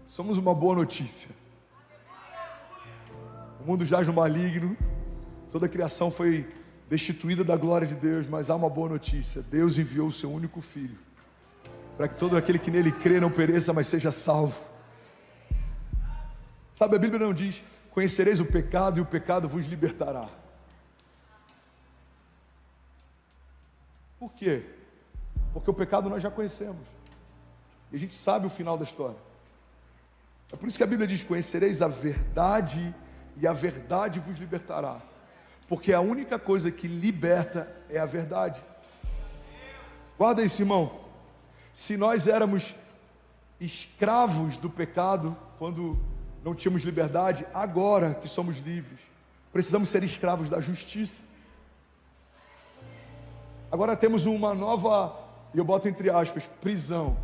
Somos uma boa notícia. O mundo jaz no maligno, toda a criação foi destituída da glória de Deus, mas há uma boa notícia: Deus enviou o seu único filho, para que todo aquele que nele crê não pereça, mas seja salvo. Sabe, a Bíblia não diz: conhecereis o pecado e o pecado vos libertará. Por quê? Porque o pecado nós já conhecemos, e a gente sabe o final da história. É por isso que a Bíblia diz: conhecereis a verdade e a verdade vos libertará. Porque a única coisa que liberta é a verdade. Guarda isso, irmão. Se nós éramos escravos do pecado quando não tínhamos liberdade, agora que somos livres, precisamos ser escravos da justiça. Agora temos uma nova, e eu boto entre aspas, prisão.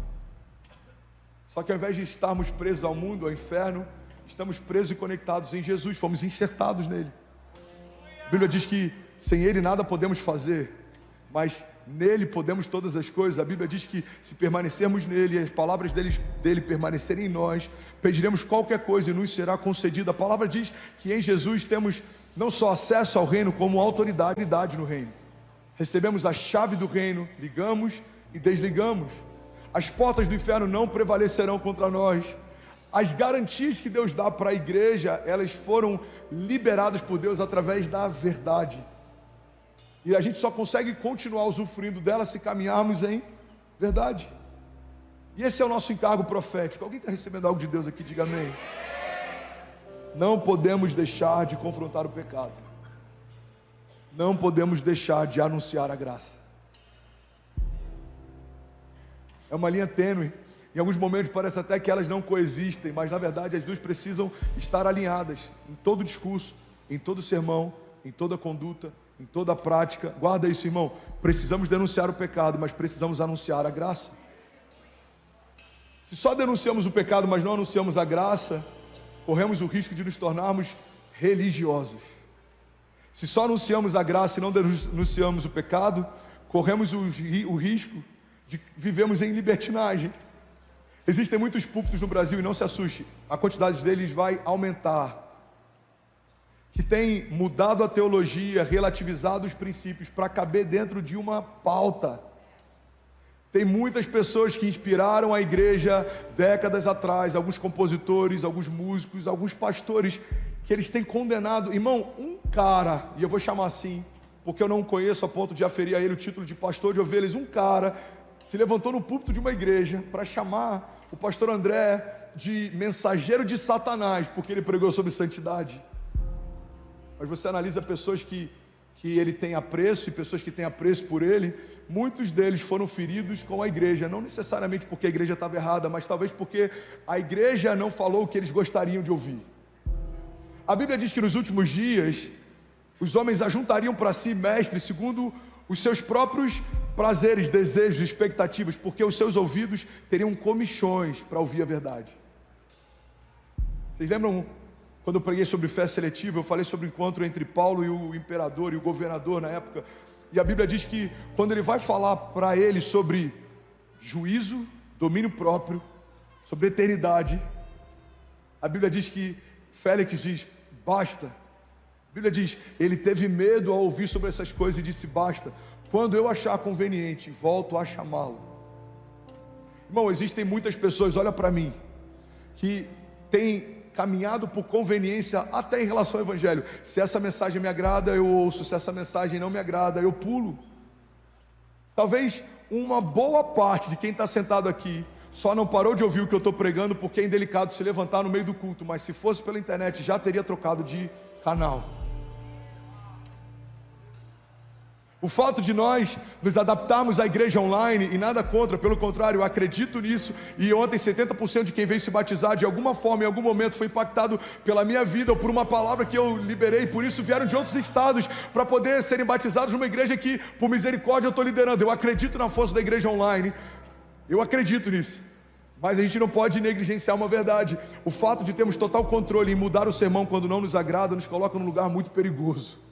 Só que ao invés de estarmos presos ao mundo, ao inferno, estamos presos e conectados em Jesus, fomos enxertados nele. A Bíblia diz que sem ele nada podemos fazer, mas nele podemos todas as coisas. A Bíblia diz que se permanecermos nele, as palavras dele permanecerem em nós, pediremos qualquer coisa e nos será concedida. A palavra diz que em Jesus temos não só acesso ao reino, como autoridade no reino. Recebemos a chave do reino, ligamos e desligamos. As portas do inferno não prevalecerão contra nós. As garantias que Deus dá para a igreja, elas foram liberadas por Deus através da verdade. E a gente só consegue continuar usufruindo dela se caminharmos em verdade. E esse é o nosso encargo profético. Alguém está recebendo algo de Deus aqui? Diga amém. Não podemos deixar de confrontar o pecado. Não podemos deixar de anunciar a graça. É uma linha tênue. Em alguns momentos parece até que elas não coexistem, mas na verdade as duas precisam estar alinhadas em todo discurso, em todo sermão, em toda conduta, em toda prática. Guarda isso, irmão. Precisamos denunciar o pecado, mas precisamos anunciar a graça. Se só denunciamos o pecado, mas não anunciamos a graça, corremos o risco de nos tornarmos religiosos. Se só anunciamos a graça e não denunciamos o pecado, corremos o risco de vivermos em libertinagem. Existem muitos púlpitos no Brasil, e não se assuste, a quantidade deles vai aumentar, que tem mudado a teologia, relativizado os princípios para caber dentro de uma pauta. Tem muitas pessoas que inspiraram a igreja décadas atrás, alguns compositores, alguns músicos, alguns pastores, que eles têm condenado. Irmão, um cara, e eu vou chamar assim, porque eu não conheço a ponto de aferir a ele o título de pastor de ovelhas, um cara se levantou no púlpito de uma igreja para chamar o pastor André de mensageiro de Satanás, porque ele pregou sobre santidade. Mas você analisa pessoas que ele tem apreço, e pessoas que têm apreço por ele, muitos deles foram feridos com a igreja, não necessariamente porque a igreja estava errada, mas talvez porque a igreja não falou o que eles gostariam de ouvir. A Bíblia diz que nos últimos dias, os homens ajuntariam para si mestres segundo os seus próprios prazeres, desejos, expectativas, porque os seus ouvidos teriam comichões para ouvir a verdade. Vocês lembram quando eu preguei sobre fé seletiva? Eu falei sobre o encontro entre Paulo e o imperador e o governador na época, e a Bíblia diz que quando ele vai falar para ele sobre juízo, domínio próprio, sobre eternidade, a Bíblia diz que Félix diz: basta. A Bíblia diz: ele teve medo ao ouvir sobre essas coisas e disse: basta. Quando eu achar conveniente, volto a chamá-lo. Irmão, existem muitas pessoas, olha para mim, que têm caminhado por conveniência até em relação ao evangelho. Se essa mensagem me agrada, eu ouço. Se essa mensagem não me agrada, eu pulo. Talvez uma boa parte de quem está sentado aqui só não parou de ouvir o que eu estou pregando porque é indelicado se levantar no meio do culto, mas se fosse pela internet já teria trocado de canal. O fato de nós nos adaptarmos à igreja online, e nada contra, pelo contrário, eu acredito nisso, e ontem 70% de quem veio se batizar de alguma forma, em algum momento foi impactado pela minha vida ou por uma palavra que eu liberei, por isso vieram de outros estados para poder serem batizados numa igreja que, por misericórdia, eu estou liderando. Eu acredito na força da igreja online, eu acredito nisso, mas a gente não pode negligenciar uma verdade. O fato de termos total controle em mudar o sermão quando não nos agrada, nos coloca num lugar muito perigoso.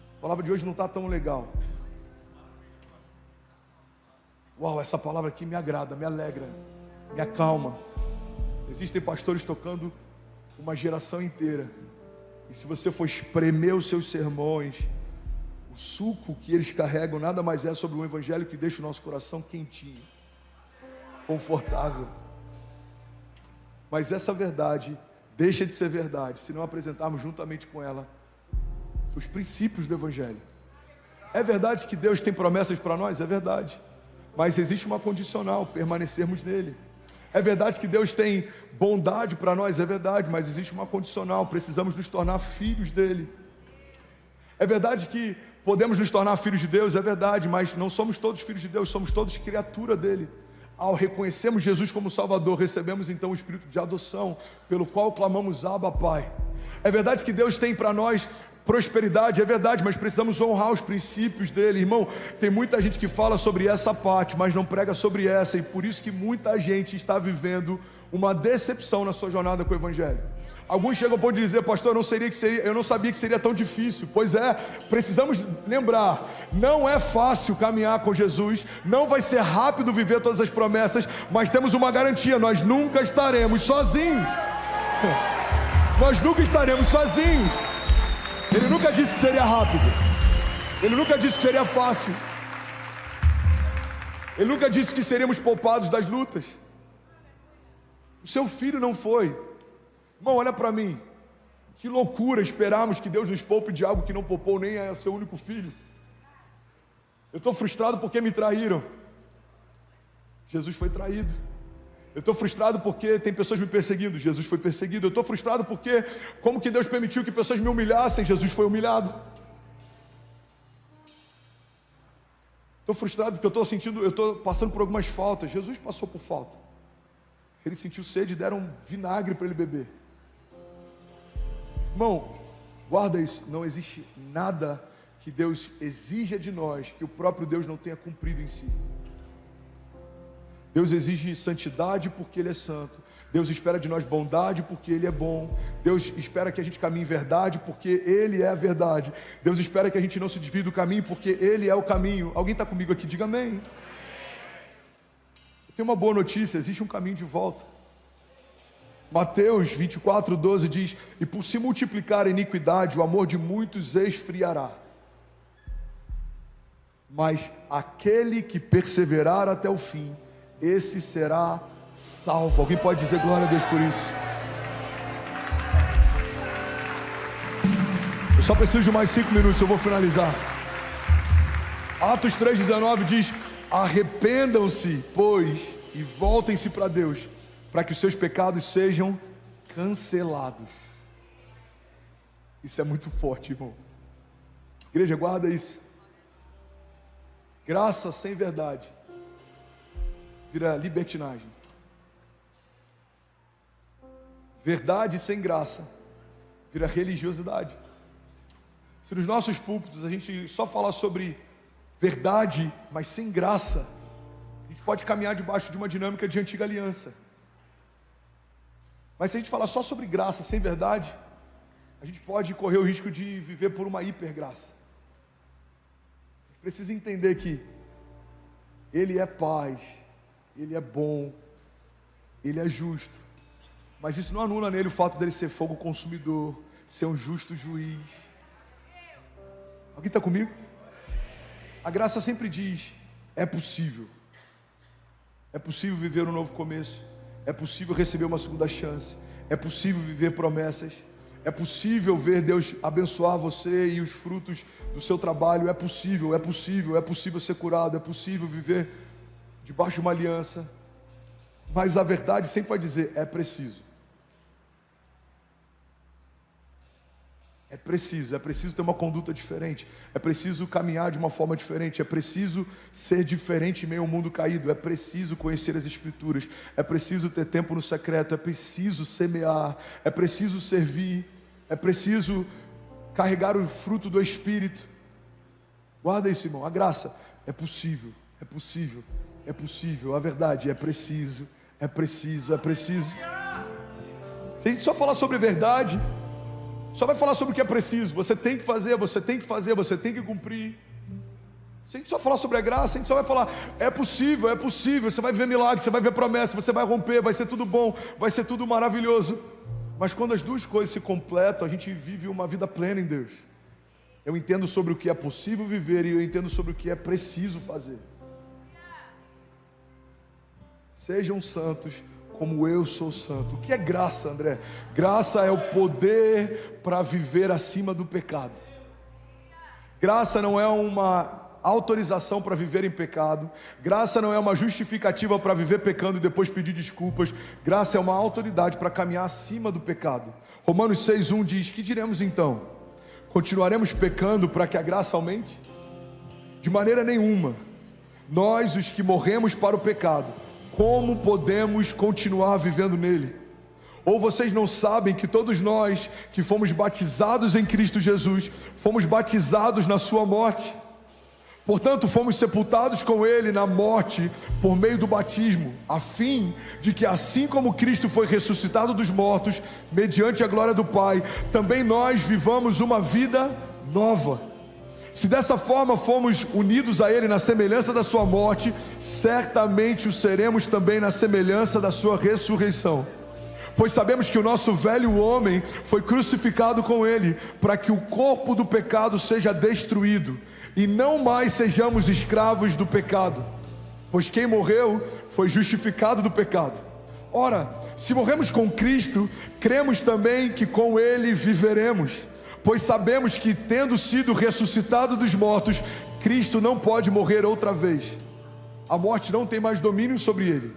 A palavra de hoje não está tão legal. Uau, essa palavra aqui me agrada, me alegra, me acalma. Existem pastores tocando uma geração inteira. E se você for espremer os seus sermões, o suco que eles carregam nada mais é sobre um evangelho que deixa o nosso coração quentinho, confortável. Mas essa verdade deixa de ser verdade se não apresentarmos juntamente com ela os princípios do evangelho. É verdade que Deus tem promessas para nós? É verdade. Mas existe uma condicional, permanecermos nele. É verdade que Deus tem bondade para nós? É verdade, mas existe uma condicional, precisamos nos tornar filhos dele. É verdade que podemos nos tornar filhos de Deus? É verdade, mas não somos todos filhos de Deus, somos todos criatura dele. Ao reconhecermos Jesus como Salvador, recebemos então o Espírito de adoção, pelo qual clamamos Abba, Pai. É verdade que Deus tem para nós prosperidade, é verdade, mas precisamos honrar os princípios dele. Irmão, tem muita gente que fala sobre essa parte, mas não prega sobre essa, e por isso que muita gente está vivendo uma decepção na sua jornada com o evangelho. Alguns chegam ao ponto de dizer: pastor, eu não sabia que seria tão difícil. Pois é, precisamos lembrar, não é fácil caminhar com Jesus, não vai ser rápido viver todas as promessas, mas temos uma garantia: nós nunca estaremos sozinhos. Nós nunca estaremos sozinhos. Ele nunca disse que seria rápido, ele nunca disse que seria fácil, ele nunca disse que seríamos poupados das lutas. O seu filho não foi. Irmão, olha para mim, que loucura esperarmos que Deus nos poupe de algo que não poupou nem a seu único filho. Eu estou frustrado porque me traíram. Jesus foi traído. Eu estou frustrado porque tem pessoas me perseguindo. Jesus foi perseguido. Eu estou frustrado porque como que Deus permitiu que pessoas me humilhassem? Jesus foi humilhado. Estou frustrado porque eu estou passando por algumas faltas. Jesus passou por falta. Ele sentiu sede e deram vinagre para ele beber. Irmão, guarda isso. Não existe nada que Deus exija de nós que o próprio Deus não tenha cumprido em si. Deus exige santidade porque Ele é santo. Deus espera de nós bondade porque Ele é bom. Deus espera que a gente caminhe em verdade porque Ele é a verdade. Deus espera que a gente não se desvie do caminho porque Ele é o caminho. Alguém está comigo aqui? Diga amém. Eu tenho uma boa notícia, existe um caminho de volta. Mateus 24:12 diz: e por se multiplicar a iniquidade, o amor de muitos esfriará. Mas aquele que perseverar até o fim, esse será salvo. Alguém pode dizer glória a Deus por isso? Eu só preciso de mais 5 minutos, eu vou finalizar. Atos 3:19 diz: arrependam-se, pois, e voltem-se para Deus, para que os seus pecados sejam cancelados. Isso é muito forte, irmão. Igreja, guarda isso. Graça sem verdade vira libertinagem. Verdade sem graça vira religiosidade. Se nos nossos púlpitos a gente só falar sobre verdade, mas sem graça, a gente pode caminhar debaixo de uma dinâmica de antiga aliança. Mas se a gente falar só sobre graça sem verdade, a gente pode correr o risco de viver por uma hipergraça. A gente precisa entender que Ele é paz, Ele é bom, Ele é justo, mas isso não anula nele o fato dele ser fogo consumidor, ser um justo juiz. Alguém está comigo? A graça sempre diz: é possível viver um novo começo, é possível receber uma segunda chance, é possível viver promessas, é possível ver Deus abençoar você e os frutos do seu trabalho, é possível ser curado, é possível viver debaixo de uma aliança. Mas a verdade sempre vai dizer: é preciso. É preciso ter uma conduta diferente, é preciso caminhar de uma forma diferente, é preciso ser diferente em meio ao mundo caído, é preciso conhecer as Escrituras, é preciso ter tempo no secreto, é preciso semear, é preciso servir, é preciso carregar o fruto do Espírito. Guarda isso, irmão. A graça é possível, a verdade é preciso. Se a gente só falar sobre verdade, só vai falar sobre o que é preciso. Você tem que fazer, você tem que cumprir. Se a gente só falar sobre a graça, a gente só vai falar, é possível, você vai ver milagre, você vai ver promessa, você vai romper, vai ser tudo bom, vai ser tudo maravilhoso. Mas quando as duas coisas se completam, a gente vive uma vida plena em Deus. Eu entendo sobre o que é possível viver e eu entendo sobre o que é preciso fazer. Sejam santos como eu sou santo. O que é graça, André? Graça é o poder para viver acima do pecado. Graça não é uma autorização para viver em pecado. Graça não é uma justificativa para viver pecando e depois pedir desculpas. Graça é uma autoridade para caminhar acima do pecado. Romanos 6:1 diz: que diremos então? Continuaremos pecando para que a graça aumente? De maneira nenhuma. Nós, os que morremos para o pecado, como podemos continuar vivendo nele? Ou vocês não sabem que todos nós que fomos batizados em Cristo Jesus, fomos batizados na sua morte? Portanto, fomos sepultados com ele na morte por meio do batismo, a fim de que assim como Cristo foi ressuscitado dos mortos, mediante a glória do Pai, também nós vivamos uma vida nova. Se dessa forma fomos unidos a ele na semelhança da sua morte, certamente o seremos também na semelhança da sua ressurreição. Pois sabemos que o nosso velho homem foi crucificado com ele, para que o corpo do pecado seja destruído, e não mais sejamos escravos do pecado, pois quem morreu foi justificado do pecado. Ora, se morremos com Cristo, cremos também que com ele viveremos, pois sabemos que, tendo sido ressuscitado dos mortos, Cristo não pode morrer outra vez. A morte não tem mais domínio sobre ele,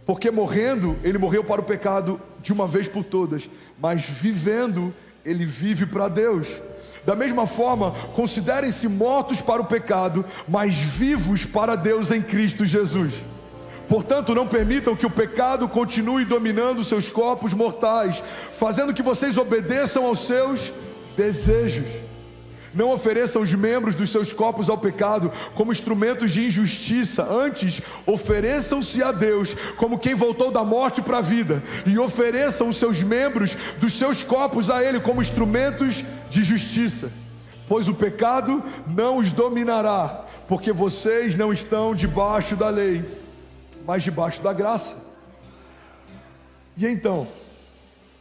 porque morrendo, ele morreu para o pecado de uma vez por todas, mas vivendo, ele vive para Deus. Da mesma forma, considerem-se mortos para o pecado, mas vivos para Deus em Cristo Jesus. Portanto, não permitam que o pecado continue dominando seus corpos mortais, fazendo que vocês obedeçam aos seus desejos. Não ofereçam os membros dos seus corpos ao pecado como instrumentos de injustiça. Antes, ofereçam-se a Deus como quem voltou da morte para a vida, e ofereçam os seus membros dos seus corpos a Ele como instrumentos de justiça. Pois o pecado não os dominará, porque vocês não estão debaixo da lei, mas debaixo da graça. E então,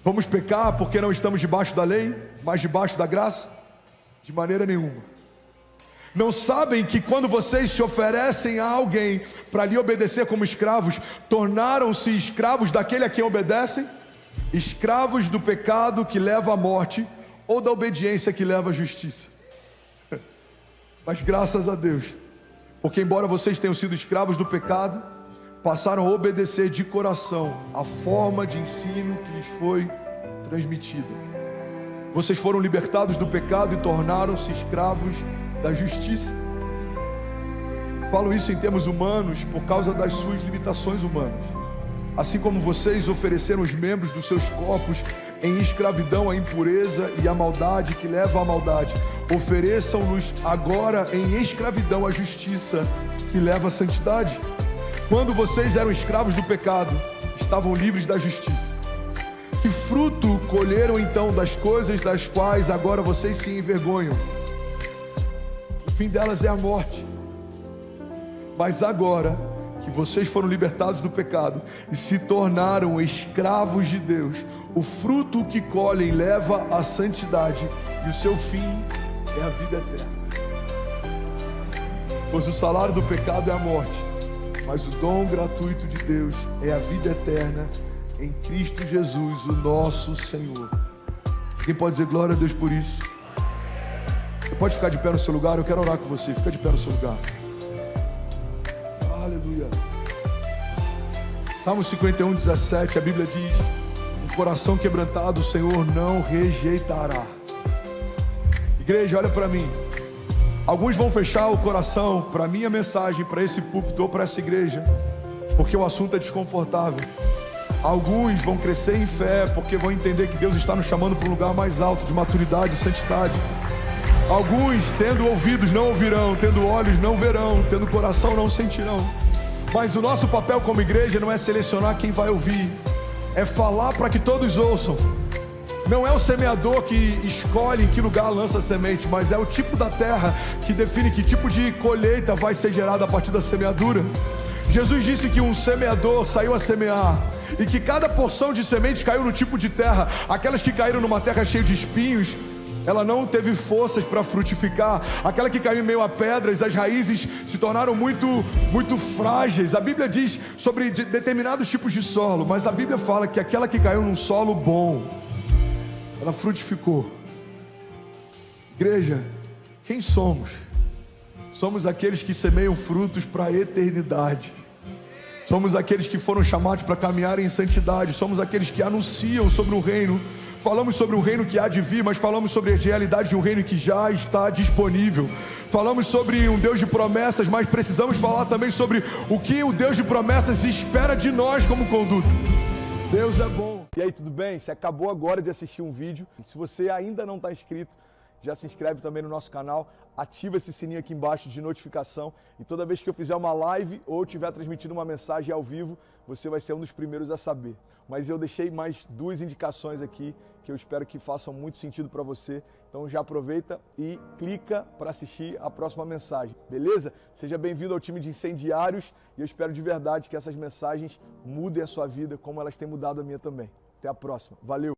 vamos pecar porque não estamos debaixo da lei, mas debaixo da graça? De maneira nenhuma. Não sabem que quando vocês se oferecem a alguém para lhe obedecer como escravos, tornaram-se escravos daquele a quem obedecem? Escravos do pecado que leva à morte, ou da obediência que leva à justiça? Mas graças a Deus, porque embora vocês tenham sido escravos do pecado, passaram a obedecer de coração a forma de ensino que lhes foi transmitida. Vocês foram libertados do pecado e tornaram-se escravos da justiça. Falo isso em termos humanos por causa das suas limitações humanas. Assim como vocês ofereceram os membros dos seus corpos em escravidão à impureza e à maldade que leva à maldade, ofereçam-nos agora em escravidão à justiça que leva à santidade. Quando vocês eram escravos do pecado, estavam livres da justiça. Que fruto colheram então das coisas das quais agora vocês se envergonham? O fim delas é a morte. Mas agora que vocês foram libertados do pecado e se tornaram escravos de Deus, o fruto que colhem leva à santidade, e o seu fim é a vida eterna. Pois o salário do pecado é a morte, mas o dom gratuito de Deus é a vida eterna em Cristo Jesus, o nosso Senhor. Quem pode dizer glória a Deus por isso? Você pode ficar de pé no seu lugar? Eu quero orar com você. Fica de pé no seu lugar. Aleluia. Salmo 51:17, a Bíblia diz: um coração quebrantado o Senhor não rejeitará. Igreja, olha para mim. Alguns vão fechar o coração para a minha mensagem, para esse púlpito ou para essa igreja, porque o assunto é desconfortável. Alguns vão crescer em fé porque vão entender que Deus está nos chamando para um lugar mais alto de maturidade e santidade. Alguns, tendo ouvidos, não ouvirão, tendo olhos, não verão, tendo coração, não sentirão. Mas o nosso papel como igreja não é selecionar quem vai ouvir, é falar para que todos ouçam. Não é o semeador que escolhe em que lugar lança a semente, mas é o tipo da terra que define que tipo de colheita vai ser gerada a partir da semeadura. Jesus disse que um semeador saiu a semear e que cada porção de semente caiu no tipo de terra. Aquelas que caíram numa terra cheia de espinhos, ela não teve forças para frutificar. Aquela que caiu em meio a pedras, as raízes se tornaram muito frágeis. A Bíblia diz sobre determinados tipos de solo, mas a Bíblia fala que aquela que caiu num solo bom, ela frutificou. Igreja, quem somos? Somos aqueles que semeiam frutos para a eternidade. Somos aqueles que foram chamados para caminhar em santidade. Somos aqueles que anunciam sobre um reino. Falamos sobre um reino que há de vir, mas falamos sobre as realidades de um reino que já está disponível. Falamos sobre um Deus de promessas, mas precisamos falar também sobre o que o Deus de promessas espera de nós como conduta. Deus é bom. E aí, tudo bem? Você acabou agora de assistir um vídeo. Se você ainda não está inscrito, já se inscreve também no nosso canal, ativa esse sininho aqui embaixo de notificação e toda vez que eu fizer uma live ou estiver transmitindo uma mensagem ao vivo, você vai ser um dos primeiros a saber. Mas eu deixei mais 2 indicações aqui que eu espero que façam muito sentido para você. Então já aproveita e clica para assistir a próxima mensagem, beleza? Seja bem-vindo ao time de incendiários e eu espero de verdade que essas mensagens mudem a sua vida como elas têm mudado a minha também. Até a próxima. Valeu!